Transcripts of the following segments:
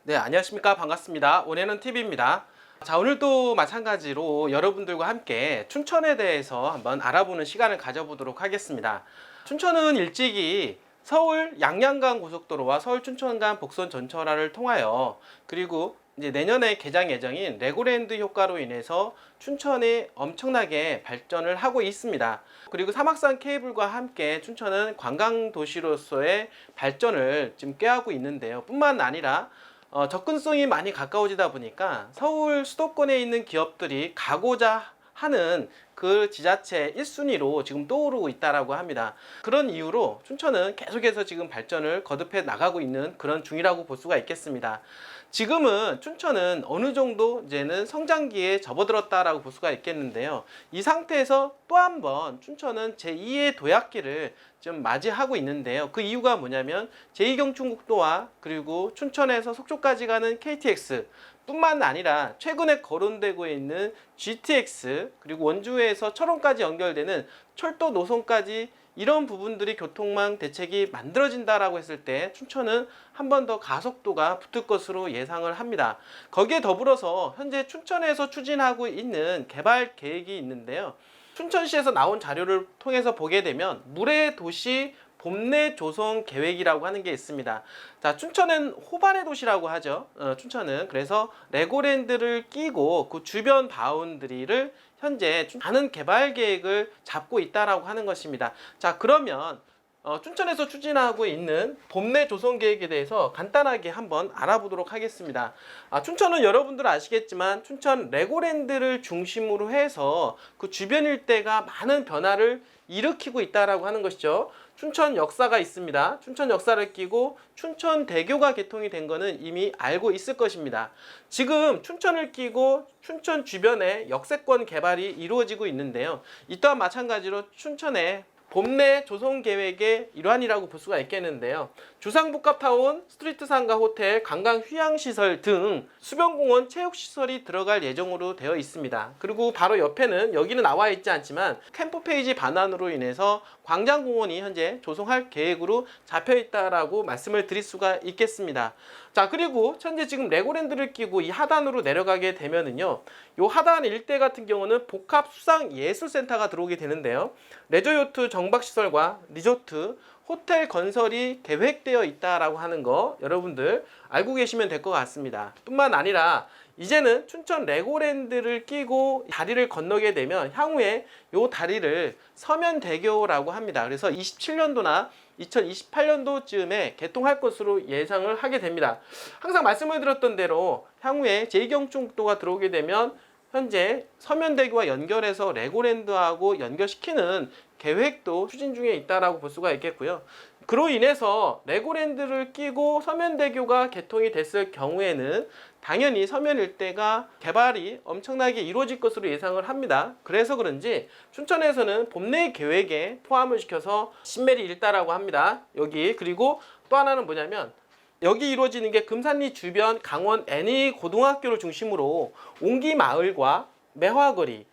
네, 안녕하십니까. 반갑습니다. 온해는 TV입니다. 자, 오늘도 마찬가지로 여러분들과 함께 춘천에 대해서 한번 알아보는 시간을 가져보도록 하겠습니다. 춘천은 일찍이 서울 양양간 고속도로와 서울 춘천간 복선 전철화를 통하여 그리고 이제 내년에 개장 예정인 레고랜드 효과로 인해서 춘천이 엄청나게 발전을 하고 있습니다. 그리고 사막산 케이블과 함께 춘천은 관광 도시로서의 발전을 지금 꾀하고 있는데요. 뿐만 아니라 접근성이 많이 가까워지다 보니까 서울 수도권에 있는 기업들이 가고자 하는 그 지자체 1순위로 지금 떠오르고 있다라고 합니다. 그런 이유로 춘천은 계속해서 지금 발전을 거듭해 나가고 있는 그런 중이라고 볼 수가 있겠습니다. 지금은 춘천은 어느 정도 이제는 성장기에 접어들었다라고 볼 수가 있겠는데요. 이 상태에서 또 한 번 춘천은 제2의 도약기를 좀 맞이하고 있는데요. 그 이유가 뭐냐면 제2경춘국도와 그리고 춘천에서 속초까지 가는 KTX 뿐만 아니라 최근에 거론되고 있는 GTX 그리고 원주에서 철원까지 연결되는 철도 노선까지 이런 부분들이 교통망 대책이 만들어진다라고 했을 때 춘천은 한 번 더 가속도가 붙을 것으로 예상을 합니다. 거기에 더불어서 현재 춘천에서 추진하고 있는 개발 계획이 있는데요. 춘천시에서 나온 자료를 통해서 보게 되면 물의 도시 봄내 조성 계획이라고 하는 게 있습니다. 자, 춘천은 호반의 도시라고 하죠. 춘천은 그래서 레고랜드를 끼고 그 주변 바운드리를 현재 많은 개발 계획을 잡고 있다라고 하는 것입니다. 자, 그러면 춘천에서 추진하고 있는 봄내 조성 계획에 대해서 간단하게 한번 알아보도록 하겠습니다. 춘천은 여러분들 아시겠지만 춘천 레고랜드를 중심으로 해서 그 주변 일대가 많은 변화를 일으키고 있다라고 하는 것이죠. 춘천 역사가 있습니다. 춘천 역사를 끼고 춘천대교가 개통이 된 거는 이미 알고 있을 것입니다. 지금 춘천을 끼고 춘천 주변에 역세권 개발이 이루어지고 있는데요. 이 또한 마찬가지로 춘천의 봄내 조성 계획의 일환이라고 볼 수가 있겠는데요. 주상복합타운, 스트리트 상가 호텔, 관광 휴양시설 등 수변공원 체육시설이 들어갈 예정으로 되어 있습니다. 그리고 바로 옆에는 여기는 나와 있지 않지만 캠프페이지 반환으로 인해서 광장공원이 현재 조성할 계획으로 잡혀 있다라고 말씀을 드릴 수가 있겠습니다. 자, 그리고 현재 지금 레고랜드를 끼고 이 하단으로 내려가게 되면은요, 요 하단 일대 같은 경우는 복합 수상 예술센터가 들어오게 되는데요. 레저요트 정박시설과 리조트, 호텔 건설이 계획되어 있다라고 하는 거 여러분들 알고 계시면 될 것 같습니다. 뿐만 아니라 이제는 춘천 레고랜드를 끼고 다리를 건너게 되면 향후에 요 다리를 서면대교라고 합니다. 그래서 27년도나 2028년도쯤에 개통할 것으로 예상을 하게 됩니다. 항상 말씀을 드렸던 대로 향후에 제2경춘국도가 들어오게 되면 현재 서면대교와 연결해서 레고랜드하고 연결시키는 계획도 추진 중에 있다라고 볼 수가 있겠고요. 그로 인해서 레고랜드를 끼고 서면대교가 개통이 됐을 경우에는 당연히 서면 일대가 개발이 엄청나게 이루어질 것으로 예상을 합니다. 그래서 그런지 춘천에서는 봄내 계획에 포함을 시켜서 신메리 일다라고 합니다. 여기 그리고 또 하나는 뭐냐면 여기 이루어지는 게 금산리 주변 강원 애니 고등학교를 중심으로 옹기 마을과 매화거리,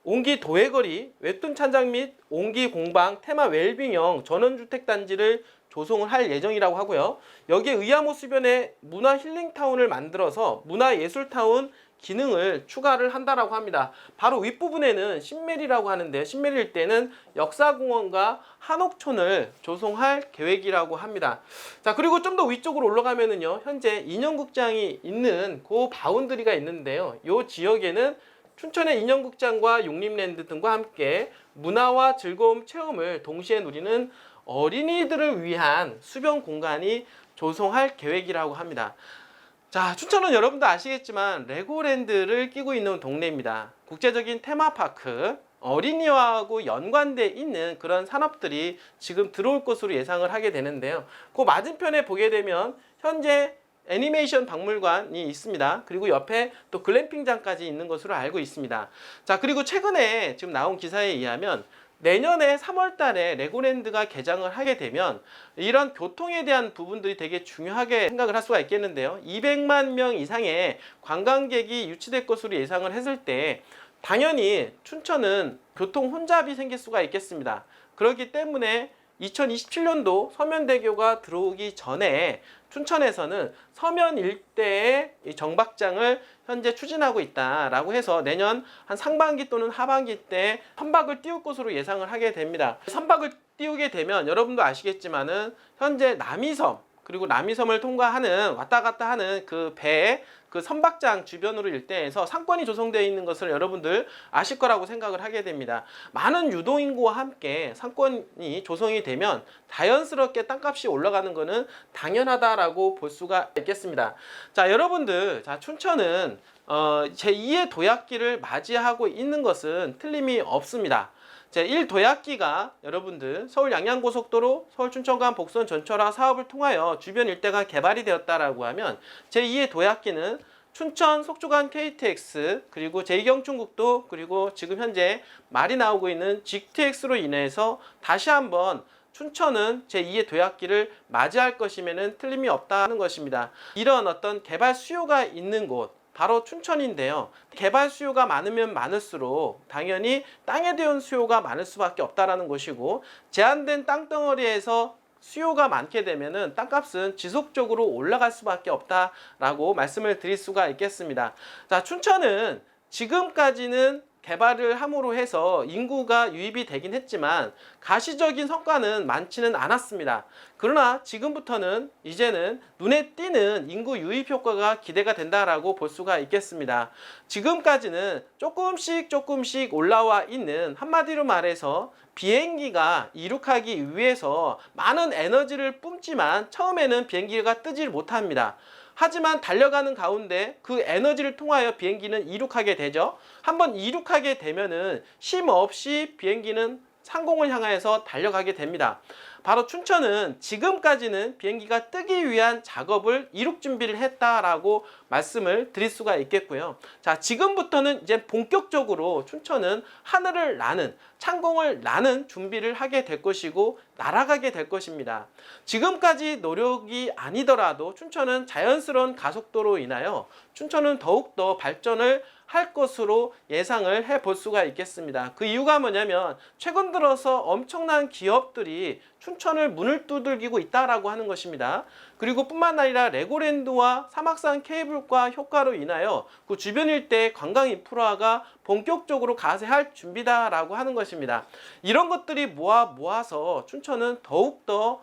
옹기 도회거리, 웹툰 찬장 및 옹기 공방 테마 웰빙형 전원주택단지를 조성을 할 예정이라고 하고요. 여기에 의암호 수변에 문화 힐링타운을 만들어서 문화예술타운 기능을 추가를 한다라고 합니다. 바로 윗부분에는 신메리라고 하는데 신메리일 때는 역사공원과 한옥촌을 조성할 계획이라고 합니다. 자, 그리고 좀 더 위쪽으로 올라가면은요, 현재 인형극장이 있는 그 바운드리가 있는데요. 이 지역에는 춘천의 인형극장과 용림랜드 등과 함께 문화와 즐거움 체험을 동시에 누리는 어린이들을 위한 수변 공간이 조성할 계획이라고 합니다. 자, 춘천은 여러분도 아시겠지만 레고랜드를 끼고 있는 동네입니다. 국제적인 테마파크, 어린이와하고 연관돼 있는 그런 산업들이 지금 들어올 것으로 예상을 하게 되는데요. 그 맞은편에 보게 되면 현재 애니메이션 박물관이 있습니다. 그리고 옆에 또 글램핑장까지 있는 것으로 알고 있습니다. 자, 그리고 최근에 지금 나온 기사에 의하면 내년에 3월 달에 레고랜드가 개장을 하게 되면 이런 교통에 대한 부분들이 되게 중요하게 생각을 할 수가 있겠는데요. 200만 명 이상의 관광객이 유치될 것으로 예상을 했을 때 당연히 춘천은 교통 혼잡이 생길 수가 있겠습니다. 그렇기 때문에 2027년도 서면대교가 들어오기 전에 춘천에서는 서면 일대의 정박장을 현재 추진하고 있다라고 해서 내년 한 상반기 또는 하반기 때 선박을 띄울 것으로 예상을 하게 됩니다. 선박을 띄우게 되면 여러분도 아시겠지만은 현재 남이섬 그리고 남이섬을 통과하는 왔다 갔다 하는 그 배의 그 선박장 주변으로 일대에서 상권이 조성되어 있는 것을 여러분들 아실 거라고 생각을 하게 됩니다. 많은 유동인구와 함께 상권이 조성이 되면 자연스럽게 땅값이 올라가는 것은 당연하다라고 볼 수가 있겠습니다. 자, 여러분들, 자, 춘천은 제2의 도약기를 맞이하고 있는 것은 틀림이 없습니다. 제1 도약기가 여러분들 서울 양양고속도로, 서울 춘천간 복선 전철화 사업을 통하여 주변 일대가 개발이 되었다라고 하면 제2의 도약기는 춘천 속초간 KTX 그리고 제2경춘국도 그리고 지금 현재 말이 나오고 있는 GTX로 인해서 다시 한번 춘천은 제2의 도약기를 맞이할 것이면은 틀림이 없다는 것입니다. 이런 어떤 개발 수요가 있는 곳 바로 춘천인데요. 개발 수요가 많으면 많을수록 당연히 땅에 대한 수요가 많을 수밖에 없다라는 것이고 제한된 땅덩어리에서 수요가 많게 되면은 땅값은 지속적으로 올라갈 수밖에 없다라고 말씀을 드릴 수가 있겠습니다. 자, 춘천은 지금까지는 개발을 함으로 해서 인구가 유입이 되긴 했지만 가시적인 성과는 많지는 않았습니다. 그러나 지금부터는 이제는 눈에 띄는 인구 유입 효과가 기대가 된다라고 볼 수가 있겠습니다. 지금까지는 조금씩 올라와 있는, 한마디로 말해서 비행기가 이륙하기 위해서 많은 에너지를 뿜지만 처음에는 비행기가 뜨질 못합니다. 하지만 달려가는 가운데 그 에너지를 통하여 비행기는 이륙하게 되죠. 한번 이륙하게 되면은 쉼 없이 비행기는 상공을 향해서 달려가게 됩니다. 바로 춘천은 지금까지는 비행기가 뜨기 위한 작업을 이륙 준비를 했다라고 말씀을 드릴 수가 있겠고요. 자, 지금부터는 이제 본격적으로 춘천은 하늘을 나는, 창공을 나는 준비를 하게 될 것이고 날아가게 될 것입니다. 지금까지 노력이 아니더라도 춘천은 자연스러운 가속도로 인하여 춘천은 더욱더 발전을 할 것으로 예상을 해볼 수가 있겠습니다. 그 이유가 뭐냐면 최근 들어서 엄청난 기업들이 춘천을 문을 두들기고 있다라고 하는 것입니다. 그리고 뿐만 아니라 레고랜드와 사막산 케이블카 효과로 인하여 그 주변 일대의 관광 인프라가 본격적으로 가세할 준비다라고 하는 것입니다. 이런 것들이 모아서 춘천은 더욱더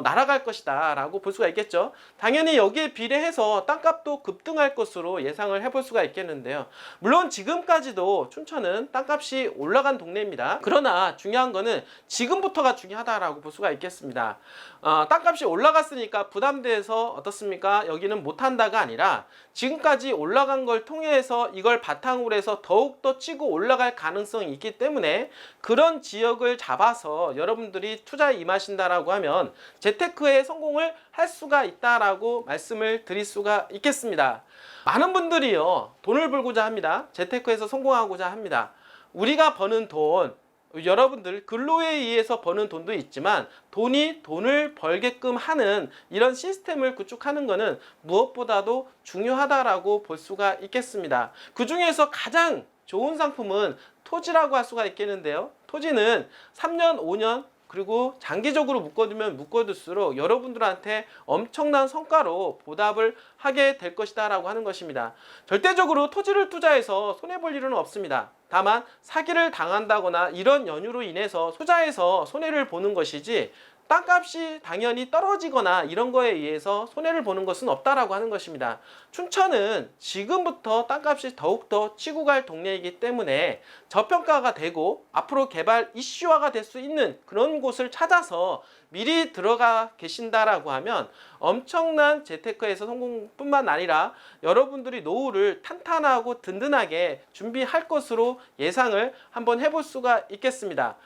날아갈 것이다 라고 볼 수가 있겠죠. 당연히 여기에 비례해서 땅값도 급등할 것으로 예상을 해볼 수가 있겠는데요. 물론 지금까지도 춘천은 땅값이 올라간 동네입니다. 그러나 중요한 거는 지금부터가 중요하다라고 볼 수가 있겠습니다. 땅값이 올라갔으니까 부담돼서 어떻습니까? 여기는 못한다가 아니라 지금까지 올라간 걸 통해서 이걸 바탕으로 해서 더욱더 치고 올라갈 가능성이 있기 때문에 그런 지역을 잡아서 여러분들이 투자에 임하신다라고 하면 재테크에 성공을 할 수가 있다라고 말씀을 드릴 수가 있겠습니다. 많은 분들이요, 돈을 벌고자 합니다. 재테크에서 성공하고자 합니다. 우리가 버는 돈, 여러분들 근로에 의해서 버는 돈도 있지만 돈이 돈을 벌게끔 하는 이런 시스템을 구축하는 것은 무엇보다도 중요하다라고 볼 수가 있겠습니다. 그 중에서 가장 좋은 상품은 토지라고 할 수가 있겠는데요. 토지는 3년, 5년 그리고 장기적으로 묶어두면 묶어둘수록 여러분들한테 엄청난 성과로 보답을 하게 될 것이다 라고 하는 것입니다. 절대적으로 토지를 투자해서 손해볼 일은 없습니다. 다만 사기를 당한다거나 이런 연유로 인해서 투자해서 손해를 보는 것이지 땅값이 당연히 떨어지거나 이런 거에 의해서 손해를 보는 것은 없다라고 하는 것입니다. 춘천은 지금부터 땅값이 더욱더 치고 갈 동네이기 때문에 저평가가 되고 앞으로 개발 이슈화가 될 수 있는 그런 곳을 찾아서 미리 들어가 계신다라고 하면 엄청난 재테크에서 성공뿐만 아니라 여러분들이 노후를 탄탄하고 든든하게 준비할 것으로 예상을 한번 해볼 수가 있겠습니다.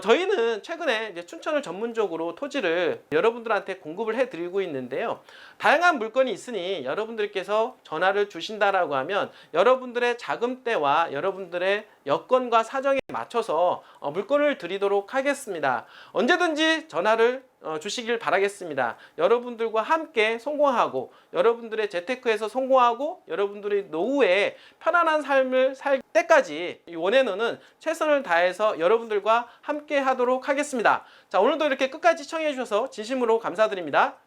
저희는 최근에 이제 춘천을 전문적으로 토지를 여러분들한테 공급을 해드리고 있는데요. 다양한 물건이 있으니 여러분들께서 전화를 주신다라고 하면 여러분들의 자금대와 여러분들의 여건과 사정에 맞춰서 물건을 드리도록 하겠습니다. 언제든지 전화를 결과를 주시길 바라겠습니다. 여러분들과 함께 성공하고 여러분들의 재테크에서 성공하고 여러분들의 노후에 편안한 삶을 살 때까지 이 원앤원은 최선을 다해서 여러분들과 함께 하도록 하겠습니다. 자, 오늘도 이렇게 끝까지 시청해 주셔서 진심으로 감사드립니다.